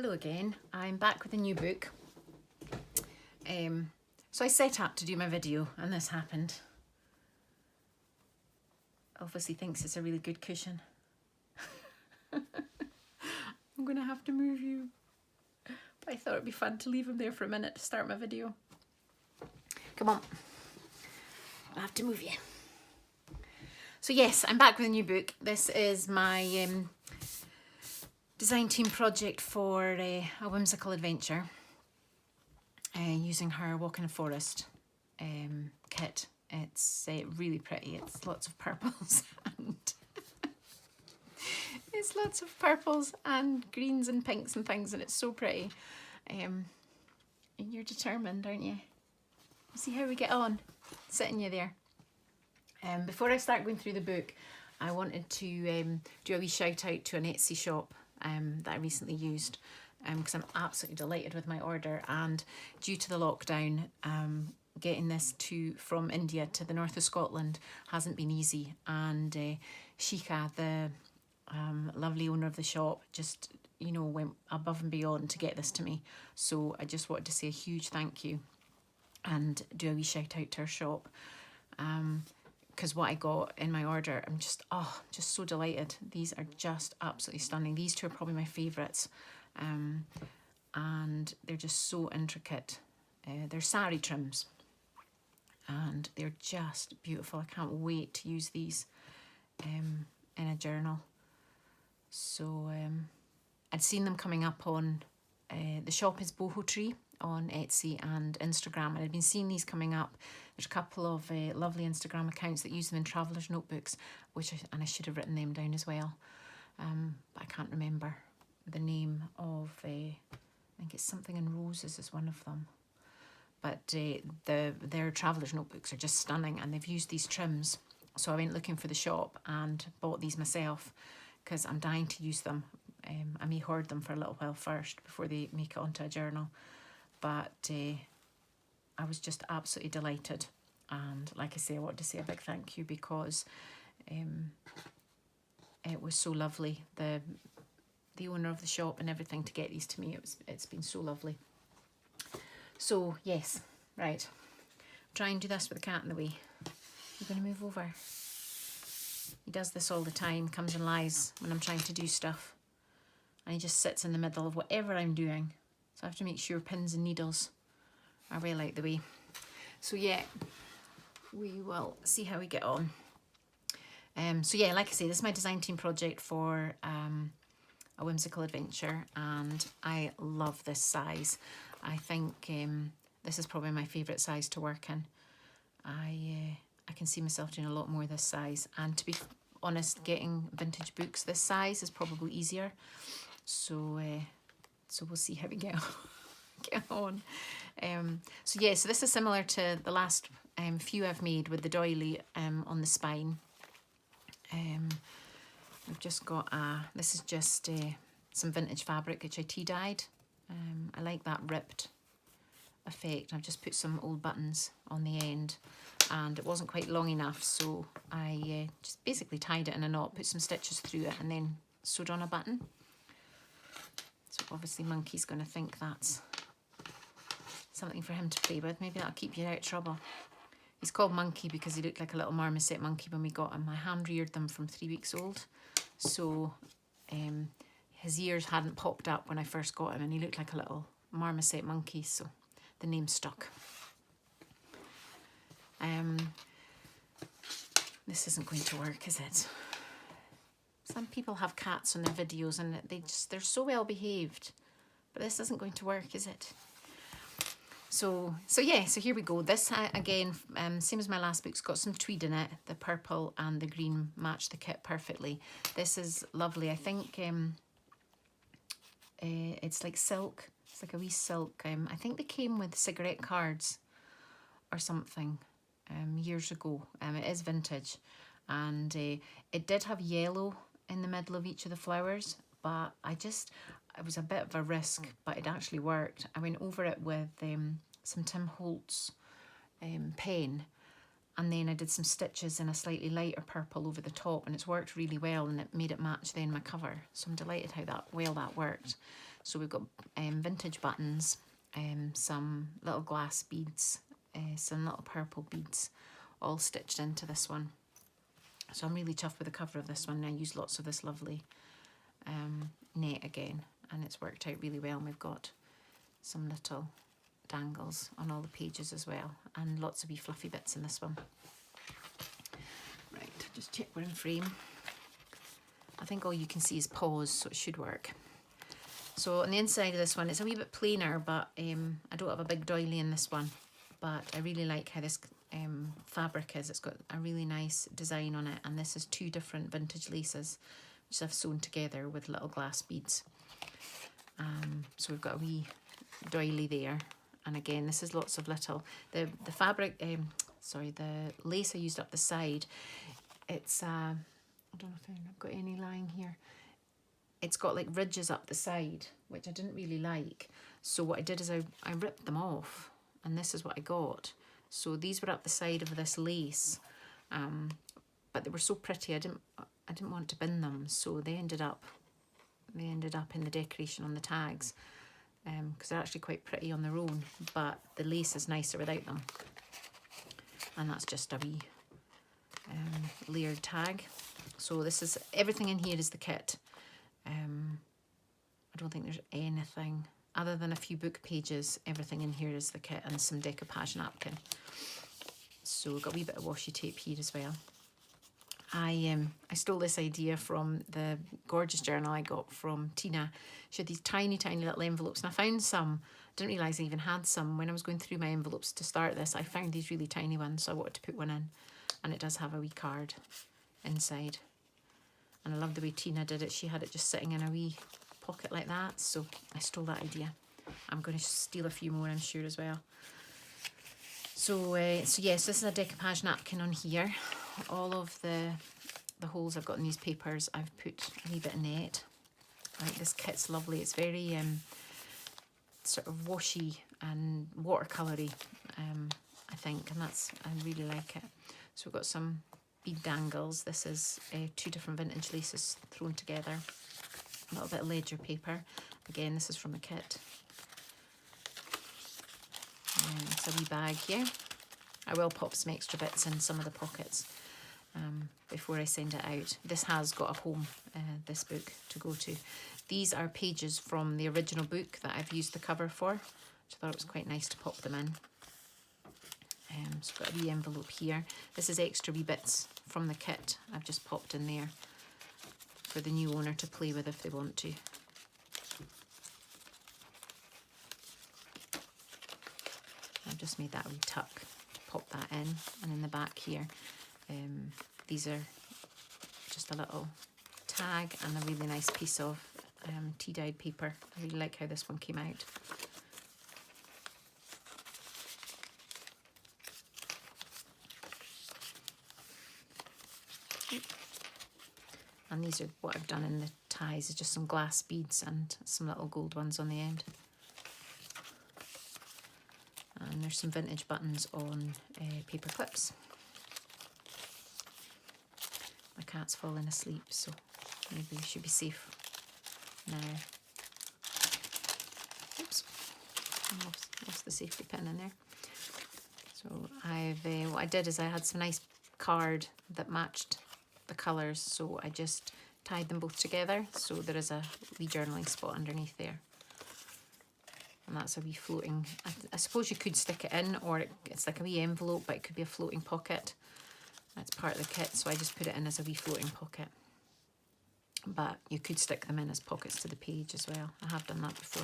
Hello again, I'm back with a new book. So I set up to do my video and this happened. Obviously thinks it's a really good cushion. I'm gonna have to move you. But I thought it'd be fun to leave him there for a minute to start my video. Come on, I'll have to move you. So yes, I'm back with a new book. This is my design team project for A Whimsical Adventure. Using her Walk in a Forest kit. It's really pretty. It's lots of purples and it's lots of purples and greens and pinks and things, and it's so pretty. And you're determined, aren't you? See how we get on, sitting you there. Before I start going through the book, I wanted to do a wee shout out to an Etsy shop that I recently used, because I'm absolutely delighted with my order, and due to the lockdown, getting this from India to the north of Scotland hasn't been easy, and Shika, the lovely owner of the shop, just went above and beyond to get this to me. So I just wanted to say a huge thank you and do a wee shout out to her shop, because what I got in my order, I'm just so delighted. These are just absolutely stunning. These two are probably my favourites. And they're just so intricate. They're sari trims and they're just beautiful. I can't wait to use these in a journal. So I'd seen them coming up on the shop is Boho Tree on Etsy and Instagram, and I'd been seeing these coming up. There's a couple of lovely Instagram accounts that use them in travellers' notebooks, and I should have written them down as well, but I can't remember the name of, I think it's Something in Roses is one of them, but their travellers' notebooks are just stunning, and they've used these trims. So I went looking for the shop and bought these myself because I'm dying to use them. I may hoard them for a little while first before they make it onto a journal, but I was just absolutely delighted, and like I say, I wanted to say a big thank you because it was so lovely. The owner of the shop and everything to get these to me, it's been so lovely. So yes, right, try and do this with the cat in the way. You're going to move over. He does this all the time, comes and lies when I'm trying to do stuff, and he just sits in the middle of whatever I'm doing, so I have to make sure pins and needles are well out the way. So yeah, we will see how we get on. So yeah, like I say, this is my design team project for A Whimsical Adventure, and I love this size. I think this is probably my favourite size to work in. I can see myself doing a lot more this size, and to be honest, getting vintage books this size is probably easier. So so we'll see how we get on. So yeah, so this is similar to the last few I've made with the doily on the spine. I've just got this is just some vintage fabric which I tea dyed. I like that ripped effect. I've just put some old buttons on the end, and it wasn't quite long enough, so I just basically tied it in a knot, put some stitches through it, and then sewed on a button. So obviously Monkey's going to think that's something for him to play with. Maybe that'll keep you out of trouble. He's called Monkey because he looked like a little marmoset monkey when we got him. I hand reared them from 3 weeks old, so his ears hadn't popped up when I first got him, and he looked like a little marmoset monkey, so the name stuck. This isn't going to work, is it? Some people have cats on their videos and they're so well behaved, but this isn't going to work, is it? So yeah, so here we go. This again, same as my last book, it's got some tweed in it. The purple and the green match the kit perfectly. This is lovely. I think it's like silk. It's like a wee silk. I think they came with cigarette cards or something years ago. It is vintage, and it did have yellow in the middle of each of the flowers, but it was a bit of a risk, but it actually worked. I went over it with some Tim Holtz pen, and then I did some stitches in a slightly lighter purple over the top, and it's worked really well, and it made it match then my cover. So I'm delighted how well that worked. So we've got vintage buttons, some little glass beads, some little purple beads, all stitched into this one. So I'm really chuffed with the cover of this one. I used lots of this lovely net again, and it's worked out really well. And we've got some little dangles on all the pages as well, and lots of wee fluffy bits in this one. Right, just check we're in frame. I think all you can see is paws, so it should work. So on the inside of this one, it's a wee bit plainer, but I don't have a big doily in this one, but I really like how this fabric is. It's got a really nice design on it, and this is 2 different vintage laces which I've sewn together with little glass beads. So we've got a wee doily there, and again this is lots of little, the fabric, sorry, the lace I used up the side, it's I don't know if I've got any lying here. It's got like ridges up the side, which I didn't really like. So what I did is I ripped them off, and this is what I got. So these were up the side of this lace, but they were so pretty. I didn't want to bin them, so they ended up in the decoration on the tags, because they're actually quite pretty on their own. But the lace is nicer without them, and that's just a wee layered tag. So this is everything in here is the kit. I don't think there's anything other than a few book pages. Everything in here is the kit, and some decoupage napkin. So we've got a wee bit of washi tape here as well. I stole this idea from the gorgeous journal I got from Tina. She had these tiny little envelopes, and I found some. I didn't realise I even had some. When I was going through my envelopes to start this, I found these really tiny ones, so I wanted to put one in. And it does have a wee card inside. And I love the way Tina did it. She had it just sitting in a wee pocket like that. So I stole that idea. I'm going to steal a few more, I'm sure, as well. So yes, this is a decoupage napkin on here. All of the holes I've got in these papers, I've put a wee bit of net. I think this kit's lovely. It's very sort of washy and watercolory, I think, and I really like it. So we've got some bead dangles. This is 2 different vintage laces thrown together. A little bit of ledger paper. Again, this is from a kit. It's a wee bag here. I will pop some extra bits in some of the pockets before I send it out. This has got a home, this book, to go to. These are pages from the original book that I've used the cover for, which I thought it was quite nice to pop them in. So I've got a wee envelope here. This is extra wee bits from the kit I've just popped in there for the new owner to play with if they want to. I've just made that wee tuck to pop that in, and in the back here, these are just a little tag and a really nice piece of tea-dyed paper. I really like how this one came out. And these are what I've done in the ties, is just some glass beads and some little gold ones on the end. And there's some vintage buttons on paper clips. My cat's fallen asleep, so maybe we should be safe now. Oops, I lost the safety pin in there. So what I did is I had some nice card that matched the colours, so I just tied them both together, so there is a wee journaling spot underneath there. And that's a wee floating, I suppose you could stick it in, or it's like a wee envelope, but it could be a floating pocket. That's part of the kit, so I just put it in as a wee floating pocket. But you could stick them in as pockets to the page as well. I have done that before.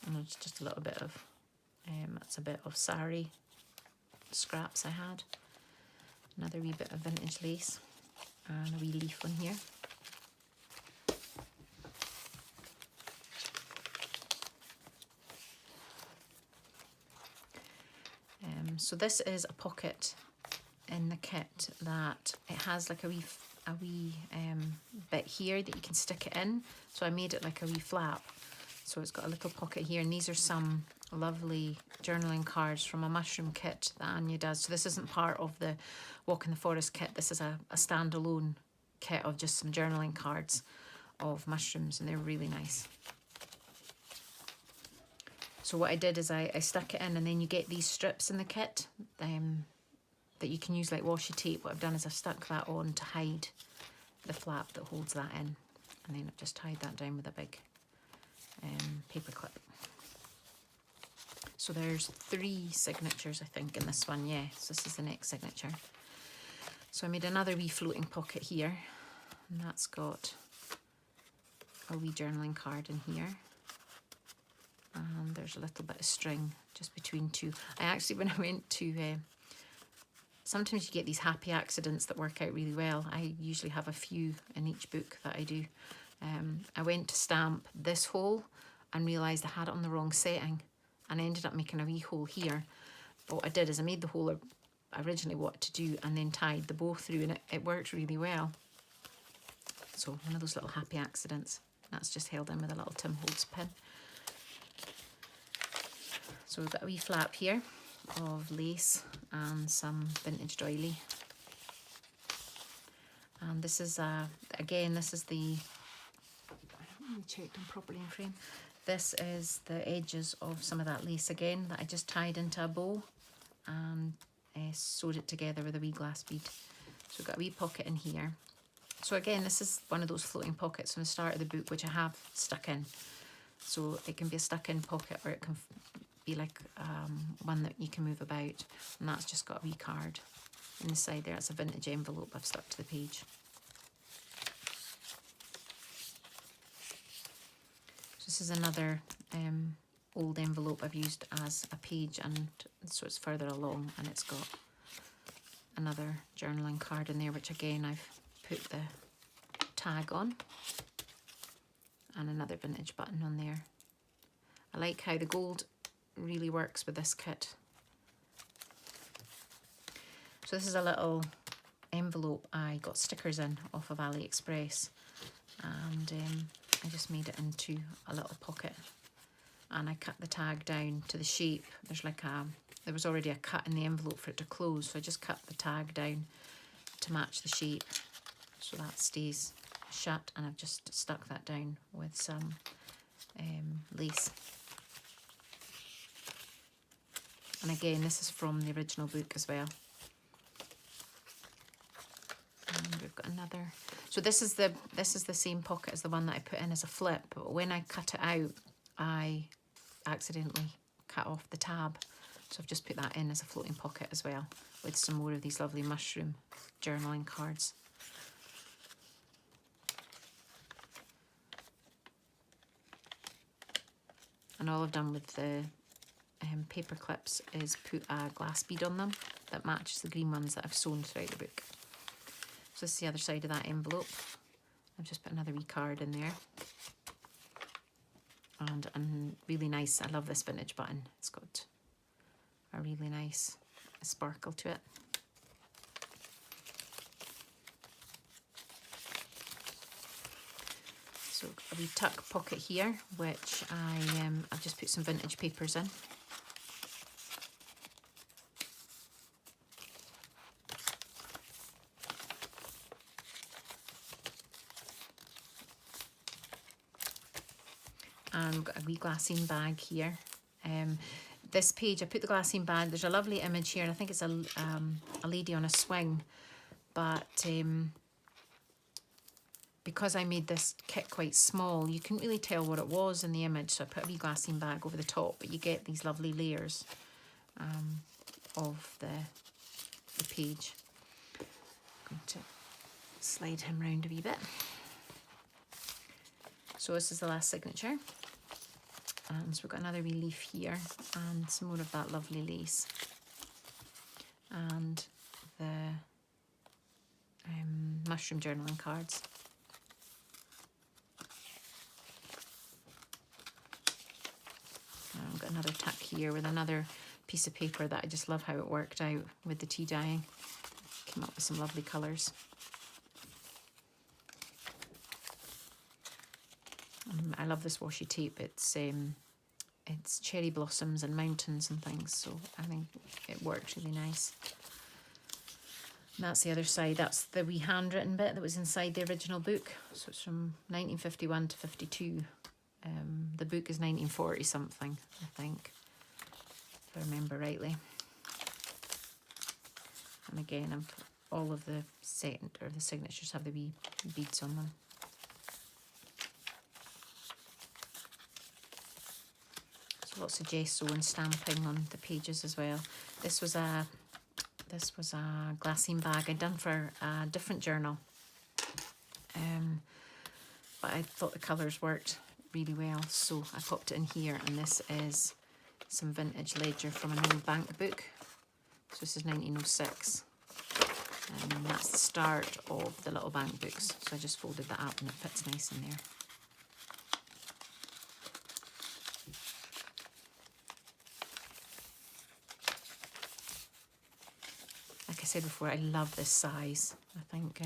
And there's just a little bit of, that's a bit of sari scraps I had. Another wee bit of vintage lace, and a wee leaf on here. So this is a pocket in the kit that it has like a wee bit here that you can stick it in. So I made it like a wee flap. So it's got a little pocket here, and these are some lovely journaling cards from a mushroom kit that Anya does. So this isn't part of the Walk in the Forest kit. This is a standalone kit of just some journaling cards of mushrooms, and they're really nice. So what I did is I stuck it in, and then you get these strips in the kit that you can use like washi tape. What I've done is I've stuck that on to hide the flap that holds that in, and then I've just tied that down with a big paper clip. So there's 3 signatures, I think, in this one. Yes, this is the next signature. So I made another wee floating pocket here, and that's got a wee journaling card in here. And there's a little bit of string just between 2. I actually, when I went to, sometimes you get these happy accidents that work out really well. I usually have a few in each book that I do. I went to stamp this hole and realised I had it on the wrong setting, and I ended up making a wee hole here. But what I did is I made the hole I originally wanted to do, and then tied the bow through, and it worked really well. So one of those little happy accidents. That's just held in with a little Tim Holtz pin. So we've got a wee flap here of lace and some vintage doily. And this is, again, this is the, I haven't really checked them properly in frame. This is the edges of some of that lace again that I just tied into a bow and sewed it together with a wee glass bead. So we've got a wee pocket in here. So again, this is one of those floating pockets from the start of the book, which I have stuck in. So it can be a stuck in pocket, or it can be like one that you can move about. And that's just got a wee card in the side there. It's a vintage envelope I've stuck to the page. So this is another old envelope I've used as a page, and so it's further along, and it's got another journaling card in there, which again I've put the tag on, and another vintage button on there. I like how the gold really works with this kit. So this is a little envelope I got stickers in off of AliExpress, and I just made it into a little pocket, and I cut the tag down to the shape. There's like there was already a cut in the envelope for it to close, so I just cut the tag down to match the shape so that stays shut, and I've just stuck that down with some lace. And again, this is from the original book as well. And we've got another. So this is the same pocket as the one that I put in as a flip, but when I cut it out, I accidentally cut off the tab. So I've just put that in as a floating pocket as well, with some more of these lovely mushroom journaling cards. And all I've done with the paper clips is put a glass bead on them that matches the green ones that I've sewn throughout the book. So this is the other side of that envelope. I've just put another wee card in there. And really nice, I love this vintage button. It's got a really nice sparkle to it. So a wee tuck pocket here, which I've just put some vintage papers in. And we've got a wee glassine bag here. This page, I put the glassine bag, there's a lovely image here, and I think it's a lady on a swing, but because I made this kit quite small, you couldn't really tell what it was in the image, so I put a wee glassine bag over the top, but you get these lovely layers of the page. I'm going to slide him round a wee bit. So this is the last signature. So we've got another wee leaf here, and some more of that lovely lace. And the mushroom journaling cards. And I've got another tuck here with another piece of paper that I just love how it worked out with the tea dyeing. Came up with some lovely colours. I love this washi tape. It's cherry blossoms and mountains and things, so I think it works really nice. And that's the other side. That's the wee handwritten bit that was inside the original book. So it's from 1951 to 52. The book is 1940 something, I think, if I remember rightly. And again, all of the signatures have the wee beads on them. So lots of gesso and stamping on the pages as well. This was a glassine bag I'd done for a different journal, but I thought the colours worked really well, so I popped it in here. And this is some vintage ledger from an old bank book. So this is 1906, and that's the start of the little bank books. So I just folded that up and it fits nice in there. Like I said before, I love this size. I think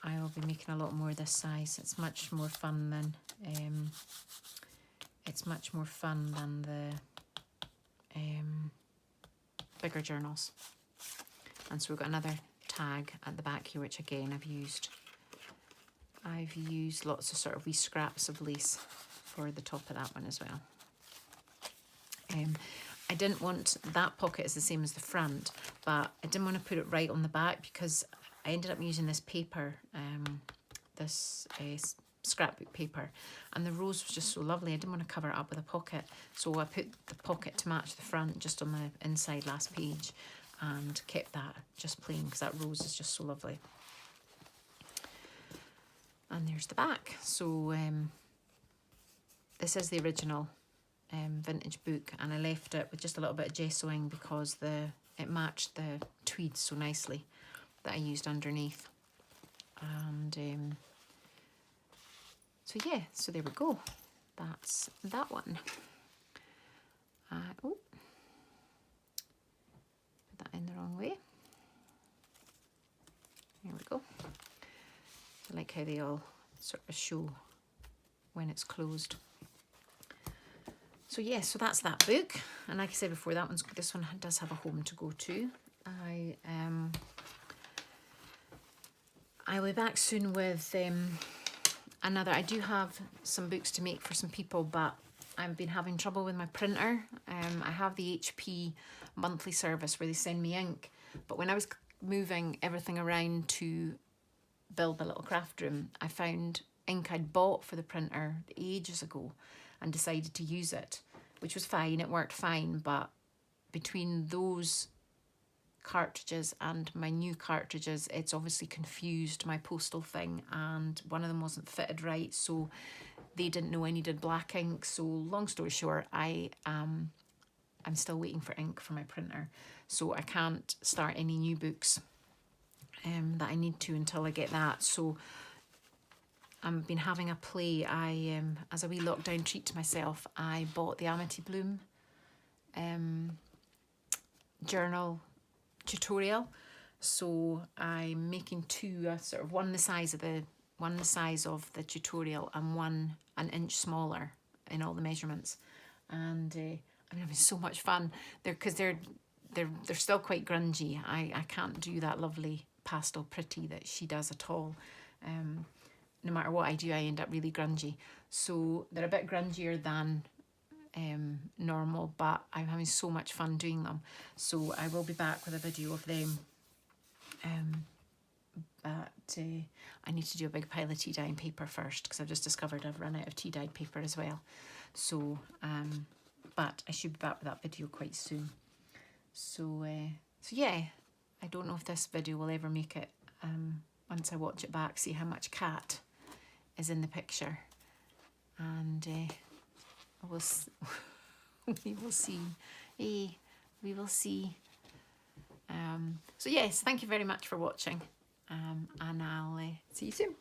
I will be making a lot more of this size. It's much more fun than the bigger journals. And so we've got another tag at the back here, which again I've used lots of sort of wee scraps of lace for the top of that one as well. I didn't want that pocket is the same as the front, but I didn't want to put it right on the back because I ended up using this paper, this scrapbook paper, and the rose was just so lovely. I didn't want to cover it up with a pocket, so I put the pocket to match the front just on the inside last page and kept that just plain because that rose is just so lovely. And there's the back. So this is the original vintage book, and I left it with just a little bit of gessoing because it matched the tweed so nicely that I used underneath. And so yeah, so there we go. That's that one. Put that in the wrong way. There we go. I like how they all sort of show when it's closed. So yeah, so that's that book. And like I said before, this one does have a home to go to. I'll be back soon with another. I do have some books to make for some people, but I've been having trouble with my printer. I have the HP monthly service where they send me ink, but when I was moving everything around to build my little craft room, I found ink I'd bought for the printer ages ago and decided to use it, which was fine, it worked fine, but between those cartridges and my new cartridges, it's obviously confused my postal thing, and one of them wasn't fitted right, so they didn't know I needed black ink. So long story short, I'm still waiting for ink for my printer, so I can't start any new books that I need to until I get that. So I've been having a play. As a wee lockdown treat to myself, I bought the Amity Bloom journal tutorial. So I'm making two, sort of one the size of the tutorial and one an inch smaller in all the measurements. And I'm having so much fun. They're still quite grungy. I can't do that lovely pastel pretty that she does at all. No matter what I do, I end up really grungy. So they're a bit grungier than normal, but I'm having so much fun doing them. So I will be back with a video of them. But I need to do a big pile of tea dye paper first because I've just discovered I've run out of tea dyed paper as well. So, but I should be back with that video quite soon. So yeah, I don't know if this video will ever make it. Once I watch it back, see how much cat is in the picture, and we will see. We will see. So yes, thank you very much for watching, and I'll see you soon.